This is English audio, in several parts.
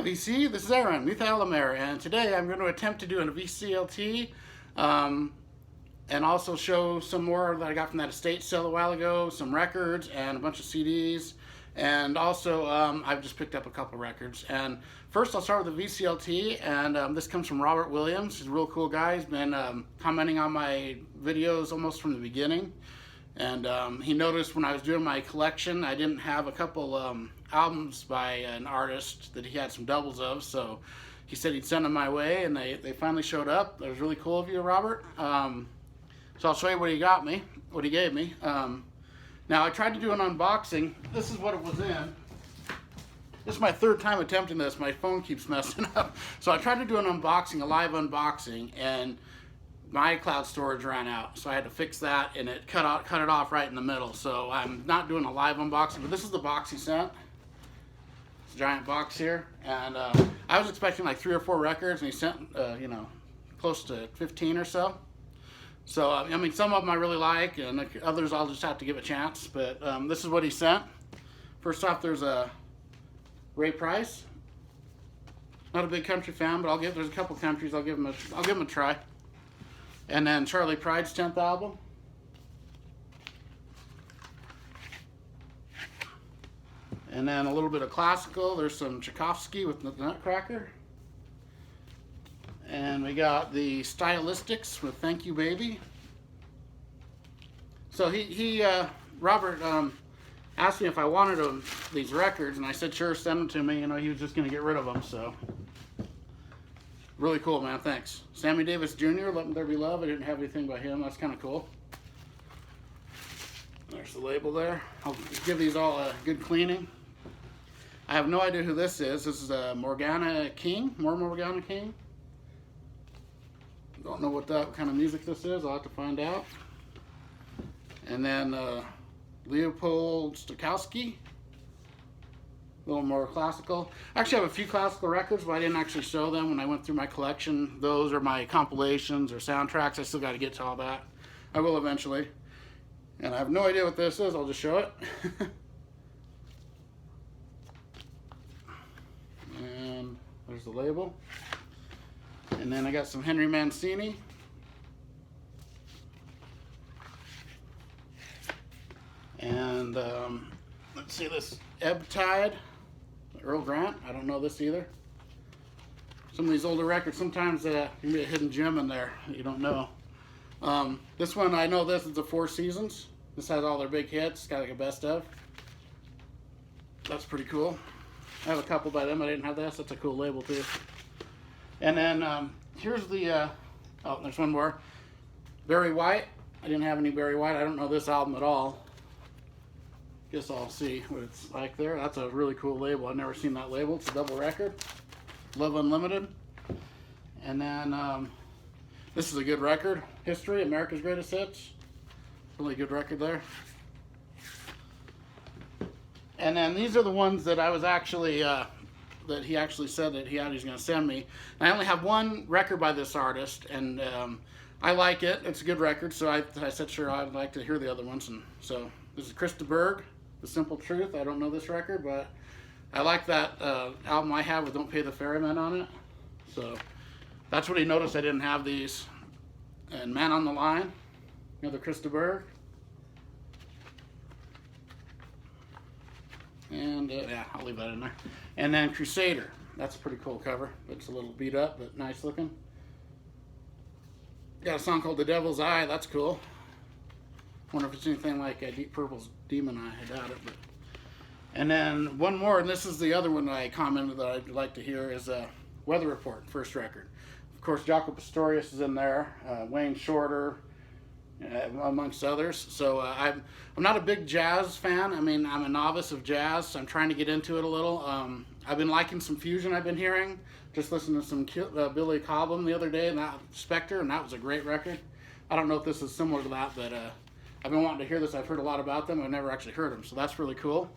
VC, this is Aaron, Methylamere, and today I'm going to attempt to do a Vclt and also show some more that I got from that estate sale a while ago, some records and a bunch of CDs, and also I've just picked up a couple records. And first I'll start with the Vclt, and this comes from Robert Williams. He's a real cool guy. He's been commenting on my videos almost from the beginning. And he noticed when I was doing my collection, I didn't have a couple albums by an artist that he had some doubles of, so he said he'd send them my way, and they finally showed up. That was really cool of you, Robert. So I'll show you what he gave me. Now I tried to do an unboxing. This is what it was in. This is my third time attempting this. My phone keeps messing up. So I tried to do an unboxing, a live unboxing, and my iCloud storage ran out, so I had to fix that, and it cut it off right in the middle. So I'm not doing a live unboxing, but this is the box he sent. It's a giant box here, and I was expecting like 3 or 4 records, and he sent you know, close to 15 or so. So I mean, some of them I really like, and others I'll just have to give a chance. But this is what he sent. First off, there's a Ray Price. Not a big country fan, but there's a couple countries I'll give him a try. And then Charlie Pride's 10th album. And then a little bit of classical. There's some Tchaikovsky with the Nutcracker. And we got the Stylistics with Thank You Baby. So Robert asked me if I wanted these records, and I said sure, send them to me. You know, he was just going to get rid of them, so. Really cool, man. Thanks. Sammy Davis Jr., Let There Be Love. I didn't have anything by him. That's kind of cool. There's the label there. I'll give these all a good cleaning. I have no idea who this is. This is Morgana King. Morgana King. Don't know what kind of music this is. I'll have to find out. And then Leopold Stokowski. A little more classical. I actually have a few classical records, but I didn't actually show them when I went through my collection. Those are my compilations or soundtracks. I still got to get to all that. I will eventually. And I have no idea what this is. I'll just show it. And there's the label. And then I got some Henry Mancini. And let's see, this Ebb Tide. Earl Grant, I don't know this either. Some of these older records, sometimes there can be a hidden gem in there that you don't know. This one, I know this is the Four Seasons. This has all their big hits, got like a best of. That's pretty cool. I have a couple by them, I didn't have this. That's a cool label too. And then here's the, oh, there's one more. Barry White. I didn't have any Barry White. I don't know this album at all. Guess I'll see what it's like there. That's a really cool label. I've never seen that label. It's a double record. Love Unlimited. And then this is a good record. History, America's Greatest Hits. Really good record there. And then these are the ones that I was actually, that he actually said that he's going to send me. And I only have one record by this artist, and I like it. It's a good record, so I said sure, I'd like to hear the other ones. And so this is Krista Berg. The Simple Truth. I don't know this record, but I like that album I have with Don't Pay the Ferryman on it. So that's what he noticed. I didn't have these. And Man on the Line, another Krista Berg. And yeah, I'll leave that in there. And then Crusader. That's a pretty cool cover. It's a little beat up, but nice looking. Got a song called The Devil's Eye. That's cool. Wonder if it's anything like Deep Purple's Demon Eye. I doubt it. But. And then one more, and this is the other one that I commented that I'd like to hear, is Weather Report, first record. Of course, Jaco Pastorius is in there, Wayne Shorter, amongst others. So I'm not a big jazz fan. I mean, I'm a novice of jazz, so I'm trying to get into it a little. I've been liking some fusion I've been hearing. Just listened to some Billy Cobham the other day, and that Spectre, and that was a great record. I don't know if this is similar to that, but I've been wanting to hear this. I've heard a lot about them. I've never actually heard them, so that's really cool.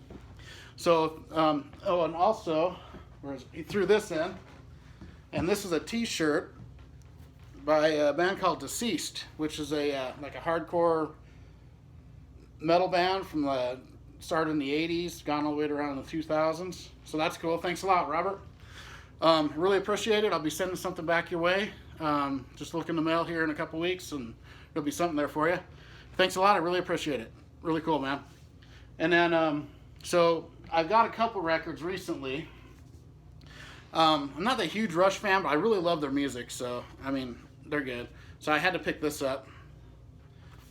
So, oh, and also, he threw this in, and this is a T-shirt by a band called Deceased, which is like a hardcore metal band from started in the 80s, gone all the way to around the 2000s. So that's cool. Thanks a lot, Robert. Really appreciate it. I'll be sending something back your way. Just look in the mail here in a couple weeks and there'll be something there for you. Thanks a lot. I really appreciate it. Really cool, man. And then, so I've got a couple records recently. I'm not a huge Rush fan, but I really love their music. So, I mean, they're good. So I had to pick this up,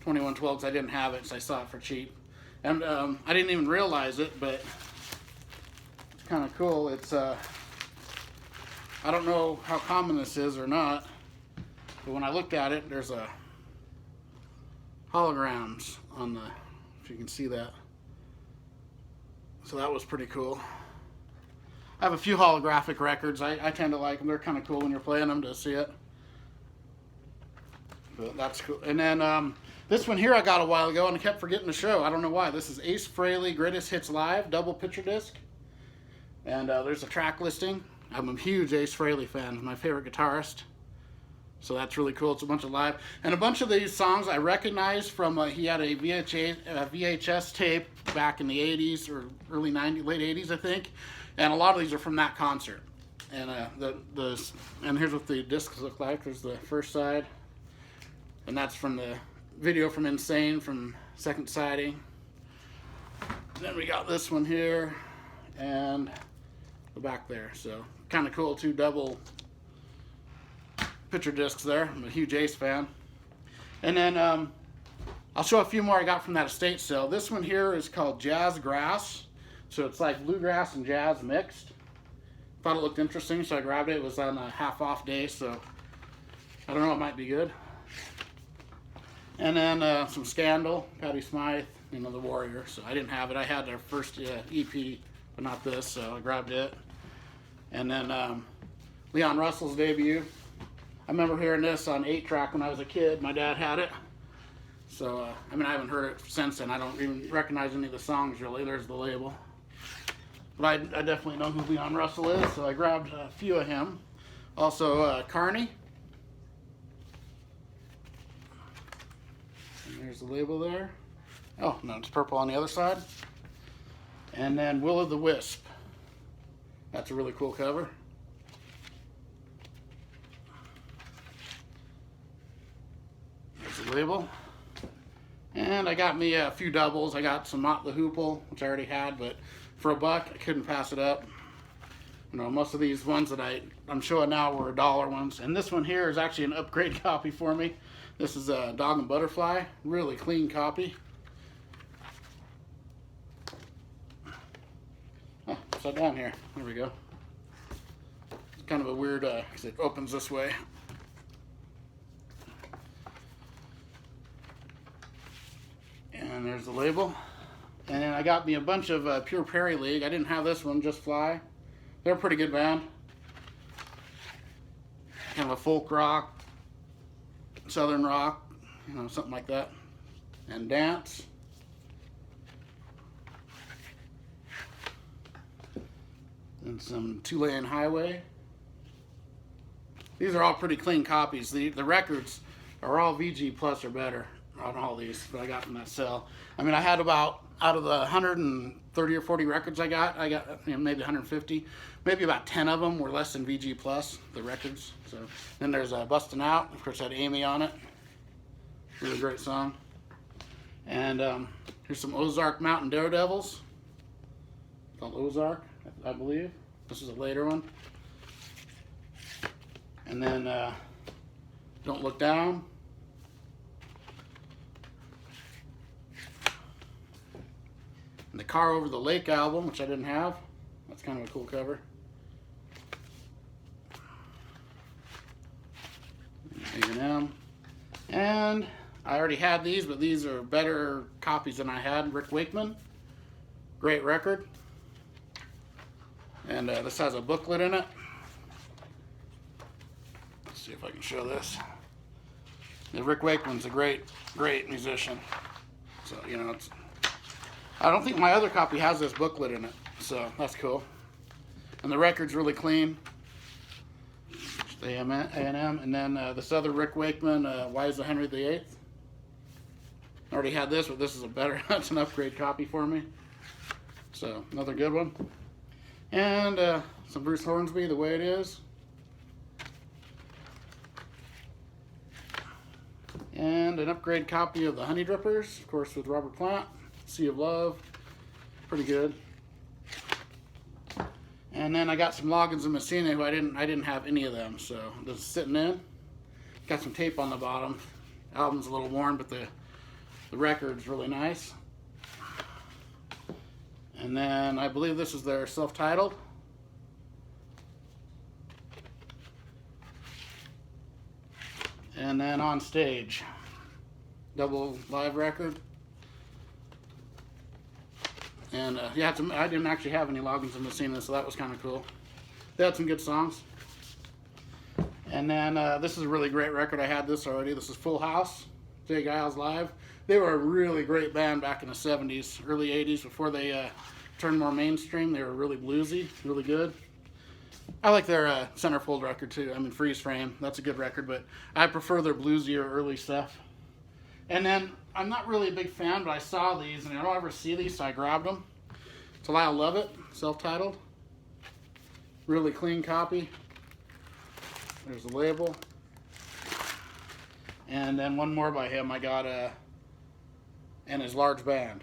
2112, because I didn't have it, so I saw it for cheap. And I didn't even realize it, but it's kind of cool. It's, I don't know how common this is or not, but when I looked at it, there's a holograms on the, if you can see that. So that was pretty cool. I have a few holographic records. I tend to like them. They're kind of cool when you're playing them to see it. But that's cool. And then this one here I got a while ago and I kept forgetting to show. I don't know why. This is Ace Frehley Greatest Hits Live, double picture disc. And there's a track listing. I'm a huge Ace Frehley fan. He's my favorite guitarist. So that's really cool. It's a bunch of live. And a bunch of these songs I recognize from, he had a VHS tape back in the 80s or early 90s, late 80s, I think. And a lot of these are from that concert. And and here's what the discs look like. There's the first side. And that's from the video from Insane from Second Sighting. And then we got this one here. And the back there. So kind of cool, two double picture discs there. I'm a huge Ace fan. And then I'll show a few more I got from that estate sale. This one here is called Jazz Grass. So it's like bluegrass and jazz mixed. Thought it looked interesting, so I grabbed it. It was on a half off day, so I don't know, it might be good. And then some Scandal, Patti Smythe, you know, The Warrior. So I didn't have it. I had their first EP, but not this, so I grabbed it. And then Leon Russell's debut. I remember hearing this on 8-track when I was a kid. My dad had it. So, I mean, I haven't heard it since then. I don't even recognize any of the songs, really. There's the label. But I definitely know who Leon Russell is, so I grabbed a few of him. Also, Carney. And there's the label there. Oh, no, it's purple on the other side. And then Will o' the Wisp. That's a really cool cover. There's the label. And I got me a few doubles. I got some Mott the Hoople, which I already had, but for $1, I couldn't pass it up. You know, most of these ones that I'm showing now were $1 ones. And this one here is actually an upgrade copy for me. This is a Dog and Butterfly, really clean copy. Oh, upside down here. There we go. It's kind of a weird, because it opens this way. And there's the label. And I got me a bunch of Pure Prairie League. I didn't have this one, Just Fly. They're a pretty good band. Kind of a folk rock, southern rock, you know, something like that. And Dance. And some Two-Lane Highway. These are all pretty clean copies. The records are all VG Plus or better on all these that I got from that sale. I mean, I had about, out of the 130 or 40 records I got, you know, maybe 150, maybe about 10 of them were less than VG Plus, the records. So then there's Bustin' Out, of course, had Amy on it. Really great song. And here's some Ozark Mountain Daredevils, called Ozark, I believe. This is a later one. And then Don't Look Down. And the Car Over the Lake album, which I didn't have. That's kind of a cool cover. A&M. And I already had these, but these are better copies than I had. Rick Wakeman. Great record. And this has a booklet in it. Let's see if I can show this. Yeah, Rick Wakeman's a great musician. So, you know, I don't think my other copy has this booklet in it, so that's cool. And the record's really clean. The A&M, and then this other Rick Wakeman, Why is the Henry VIII? I already had this, but this is a better, that's an upgrade copy for me. So, another good one. And some Bruce Hornsby, The Way It Is. And an upgrade copy of the Honey Drippers, of course, with Robert Plant. Sea of Love, pretty good. And then I got some Loggins and Messina, who I didn't have any of them, so this is sitting in. Got some tape on the bottom. Album's a little worn, but the record's really nice. And then I believe this is their self-titled. And then On Stage, double live record. And yeah, I didn't actually have any Loggins and Messina, so that was kind of cool. They had some good songs. And then this is a really great record. I had this already. This is Full House, Jay Giles Live. They were a really great band back in the 70s, early 80s, before they turned more mainstream. They were really bluesy, really good. I like their Centerfold record too. I mean, Freeze Frame. That's a good record, but I prefer their bluesier early stuff. And then I'm not really a big fan, but I saw these, and I don't ever see these, so I grabbed them. It's I Love It, self-titled. Really clean copy. There's the label. And then one more by him I got, and his large band,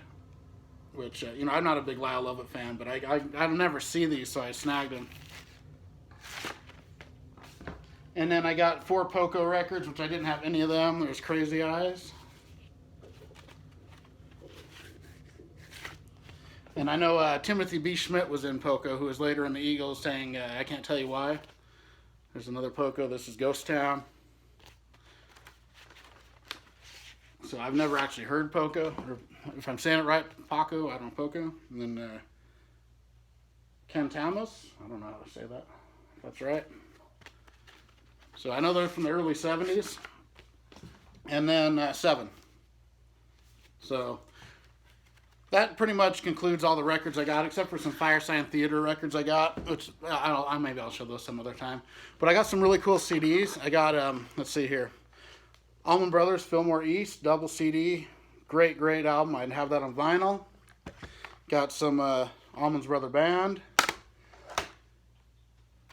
which, you know, I'm not a big Lyle Lovett fan, but I never see these, so I snagged them. And then I got 4 Poco records, which I didn't have any of them. There's Crazy Eyes. And I know Timothy B. Schmidt was in Poco, who was later in the Eagles, saying, I Can't Tell You Why. There's another Poco. This is Ghost Town. So I've never actually heard Poco, or if I'm saying it right, Paco, I don't know, Poco. And then Ken Thomas, I don't know how to say that, if that's right. So I know they're from the early 70s. And then 7. So that pretty much concludes all the records I got, except for some Firesign Theater records I got, which maybe I'll show those some other time. But I got some really cool CDs. I got, let's see here, Allman Brothers, Fillmore East, double CD. Great, great album. I'd have that on vinyl. Got some Allman's Brother Band.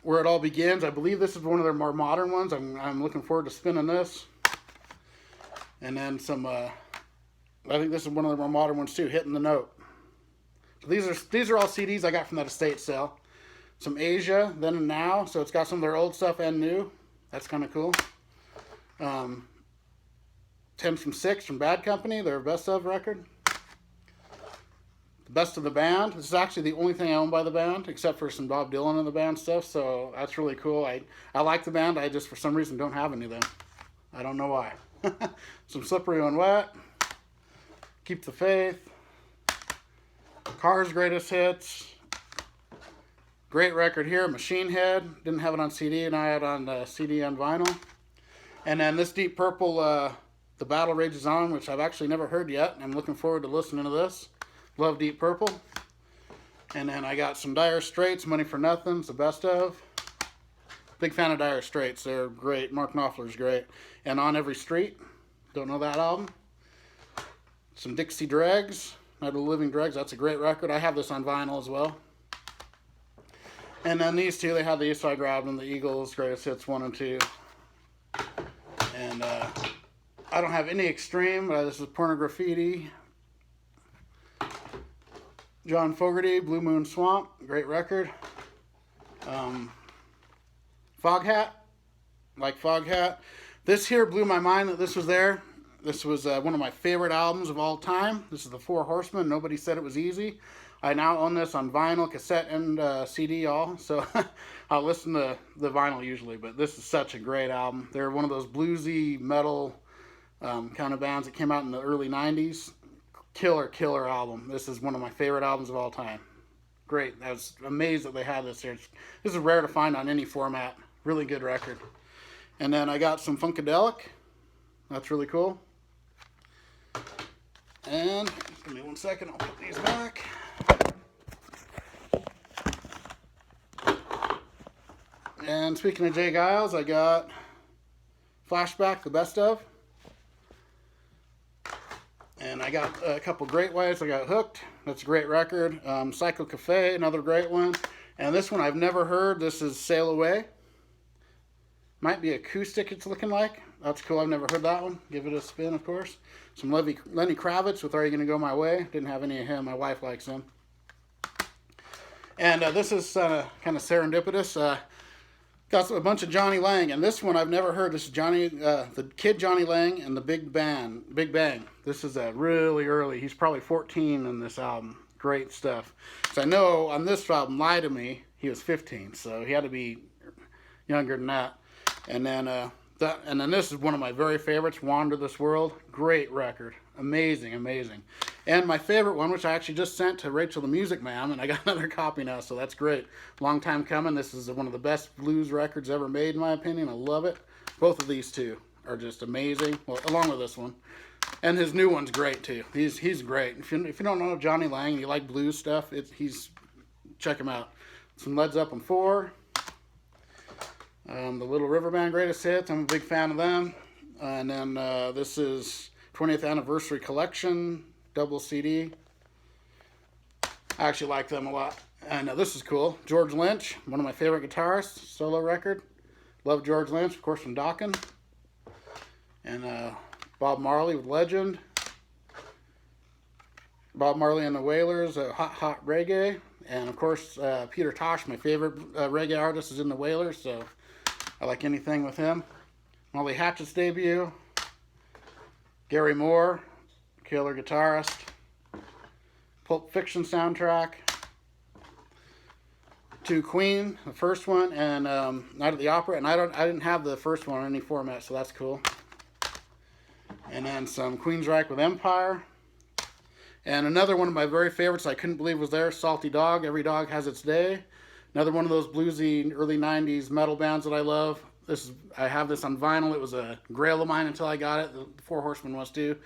Where It All Begins. I believe this is one of their more modern ones. I'm looking forward to spinning this. And then some, I think this is one of the more modern ones too, Hitting the Note. So these are all CDs I got from that estate sale. Some Asia, Then and Now. So it's got some of their old stuff and new. That's kind of cool. 10 from 6 from Bad Company, their best of record. The Best of the Band. This is actually the only thing I own by the band, except for some Bob Dylan in the band stuff, so that's really cool. I like the band, I just for some reason don't have any of them. I don't know why. Some Slippery When Wet. Keep the Faith. Cars Greatest Hits. Great record here, Machine Head. Didn't have it on CD, and I had it on CD and vinyl. And then this Deep Purple, The Battle Rages On, which I've actually never heard yet. I'm looking forward to listening to this. Love Deep Purple. And then I got some Dire Straits, Money for Nothing's the best of. Big fan of Dire Straits. They're great. Mark Knopfler's great. And On Every Street. Don't know that album. Some Dixie Dregs, Night of the Living Dregs. That's a great record. I have this on vinyl as well. And then these two, they had these, so I grabbed them. The Eagles, Greatest Hits 1 and 2. And I don't have any Extreme. This is Pornograffiti. John Fogerty, Blue Moon Swamp, great record. Foghat, like Foghat. This here blew my mind that this was there. This was one of my favorite albums of all time. This is the Four Horsemen. Nobody Said It Was Easy. I now own this on vinyl, cassette, and CD all. So I'll listen to the vinyl usually, but this is such a great album. They're one of those bluesy metal kind of bands that came out in the early 90s. Killer album. This is one of my favorite albums of all time. Great. I was amazed that they had this here. This is rare to find on any format. Really good record. And then I got some Funkadelic. That's really cool. And give me 1 second. I'll put these back. And speaking of Jay Giles, I got Flashback, the best of. And I got a couple great ones. I got Hooked. That's a great record. Psycho Cafe, another great one. And this one I've never heard. This is Sail Away. Might be acoustic, it's looking like. That's cool. I've never heard that one. Give it a spin, of course. Some Lenny Kravitz with Are You Gonna Go My Way? Didn't have any of him. My wife likes him. And this is kind of serendipitous. Got a bunch of Johnny Lang, and this one I've never heard. This is the Kid Johnny Lang and the Big Bang. This is really early. He's probably 14 in this album. Great stuff. So I know on this album, Lie to Me, he was 15, so he had to be younger than that. And then this is one of my very favorites, Wander This World. Great record. Amazing, amazing. And my favorite one, which I actually just sent to Rachel the Music Man, and I got another copy now, so that's great. Long time coming. This is one of the best blues records ever made, in my opinion. I love it. Both of these two are just amazing, well, along with this one. And his new one's great, too. He's great. If you don't know Johnny Lang and you like blues stuff, check him out. Some Led Zeppelin 4. The Little River Band Greatest Hits. I'm a big fan of them. And then this is 20th Anniversary Collection, double CD. I actually like them a lot. And this is cool. George Lynch, one of my favorite guitarists, solo record. Love George Lynch, of course, from Dokken. And Bob Marley with Legend. Bob Marley and the Wailers, Hot Hot Reggae. And of course, Peter Tosh, my favorite reggae artist, is in the Wailers, so I like anything with him. Molly Hatchett's debut. Gary Moore, killer guitarist. Pulp Fiction soundtrack. To Queen, the first one, and Night at the Opera. And I didn't have the first one in any format, so that's cool. And then some Queensryche with Empire. And another one of my very favorites I couldn't believe was there, Salty Dog, Every Dog Has Its Day. Another one of those bluesy early 90s metal bands that I love. I have this on vinyl. It was a grail of mine until I got it. The Four Horsemen was too.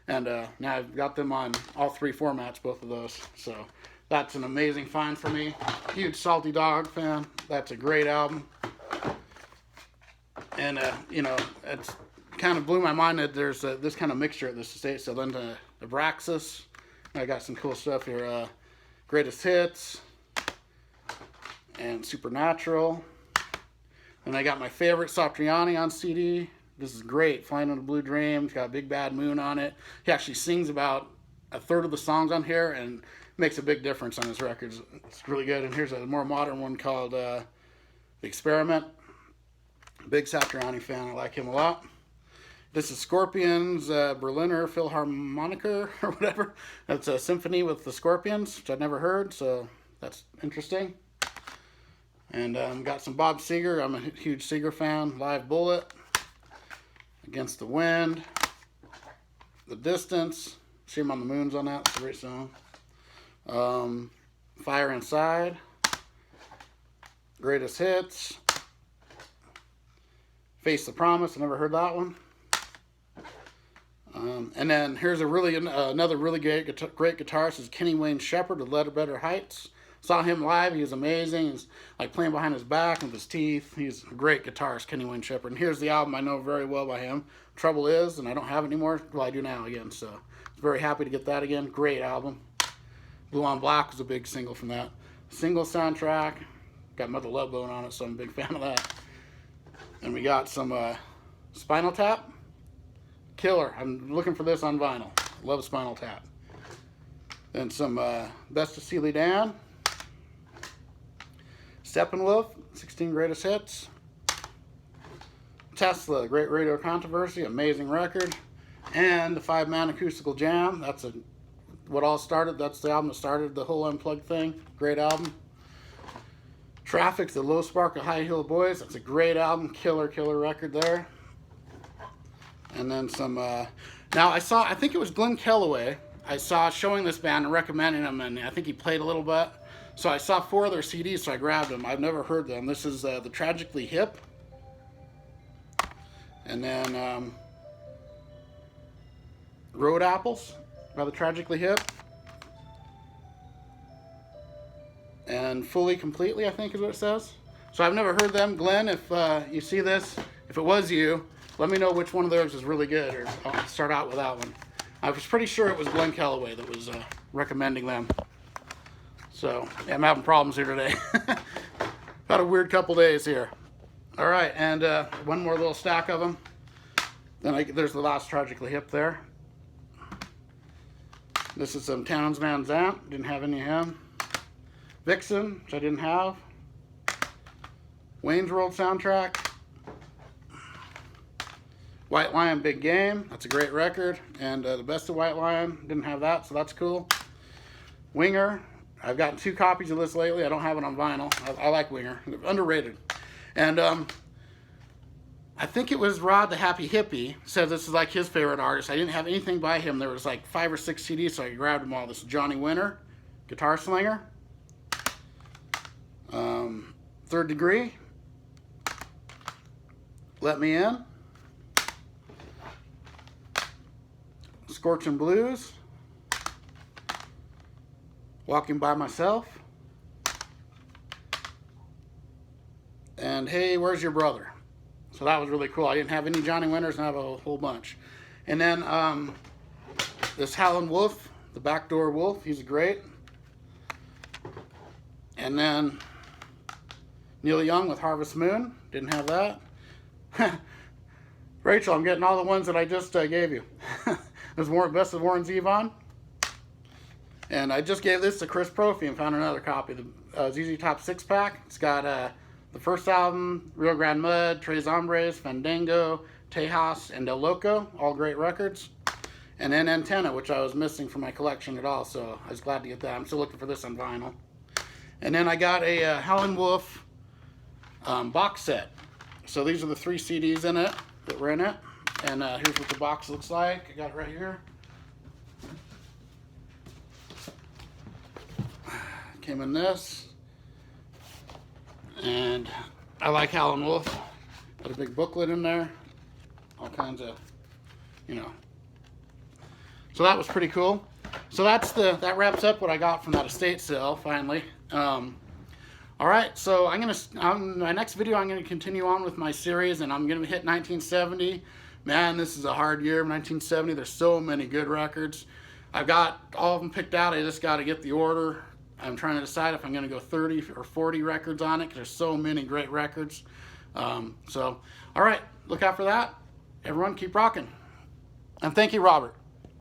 And now I've got them on all three formats, both of those. So that's an amazing find for me. Huge Salty Dog fan. That's a great album. And, it's kind of blew my mind that there's this kind of mixture at this estate. So then to Abraxas. I got some cool stuff here. Greatest Hits. And Supernatural. And I got my favorite Satriani on CD. This is great. Flying on a Blue Dream. It's got Big Bad Moon on it. He actually sings about a third of the songs on here and makes a big difference on his records. It's really good. And here's a more modern one called The Experiment. Big Satriani fan. I like him a lot. This is Scorpions, Berliner Philharmoniker or whatever. That's a symphony with the Scorpions, which I've never heard, so that's interesting. And got some Bob Seger. I'm a huge Seger fan. Live Bullet. Against the Wind. The Distance. See him on the Moon's on that. It's a great song. Fire Inside. Greatest Hits. Face the Promise. I never heard that one. And then here's another really great guitarist is Kenny Wayne Shepherd of Better Heights. Saw him live. He was amazing. He's like playing behind his back with his teeth. He's a great guitarist, Kenny Wayne Shepherd. And here's the album I know very well by him. Trouble Is, and I don't have it anymore. Well, I do now again. So very happy to get that again. Great album. Blue on Black was a big single from that. Single soundtrack. Got Mother Love Bone on it, so I'm a big fan of that. And we got some Spinal Tap. Killer. I'm looking for this on vinyl. Love Spinal Tap. Then some Best of Steely Dan. Steppenwolf, 16 Greatest Hits. Tesla, Great Radio Controversy, amazing record. And the 5-man acoustical jam. That's the album that started the whole Unplugged thing. Great album. Traffic, the Low Spark of High Heel Boys. That's a great album. Killer record there. And then some, now I think it was Glenn Kellaway. I saw showing this band and recommending them, and I think he played a little bit. So I saw 4 of their CDs, so I grabbed them. I've never heard them. This is the Tragically Hip. And then Road Apples by the Tragically Hip. And Fully Completely, I think is what it says. So I've never heard them. Glenn, if you see this, if it was you, let me know which one of those is really good, or I'll start out with that one. I was pretty sure it was Glenn Kellaway that was recommending them. So So yeah, I'm having problems here today. Had a weird couple days here. All right, and one more little stack of them. Then there's the last Tragically Hip there. This is some Towns Van Zandt. Didn't have any of him. Vixen, which I didn't have. Wayne's World soundtrack. White Lion, Big Game. That's a great record. And The Best of White Lion. Didn't have that, so that's cool. Winger. I've gotten 2 copies of this lately. I don't have it on vinyl. I like Winger. Underrated. And I think it was Rod the Happy Hippie said this is like his favorite artist. I didn't have anything by him. There was like 5 or 6 CDs, so I grabbed them all. This is Johnny Winter, Guitar Slinger. Third Degree. Let Me In. Scorchin' Blues. Walking by Myself. And Hey, Where's Your Brother? So that was really cool. I didn't have any Johnny Winters, and I have a whole bunch. And then this Howlin' Wolf, the Backdoor Wolf, he's great. And then Neil Young with Harvest Moon, didn't have that. Rachel, I'm getting all the ones that I just gave you. There's Best of Warren Zevon. And I just gave this to Chris Profi and found another copy. The ZZ Top 6-pack. It's got the first album, Rio Grande Mud, Tres Hombres, Fandango, Tejas, and El Loco. All great records. And then Antenna, which I was missing from my collection at all. So I was glad to get that. I'm still looking for this on vinyl. And then I got a Howlin' Wolf box set. So these are the 3 CDs in it that were in it. And here's what the box looks like. I got it right here. Came in this. And I like Howlin' Wolf. Got a big booklet in there. All kinds of, you know. So that was pretty cool. So that wraps up what I got from that estate sale finally. All right, so on my next video, I'm gonna continue on with my series, and I'm gonna hit 1970. Man, this is a hard year, 1970. There's so many good records. I've got all of them picked out. I just got to get the order. I'm trying to decide if I'm gonna go 30 or 40 records on it, because there's so many great records. So, all right, look out for that. Everyone, keep rocking. And thank you, Robert.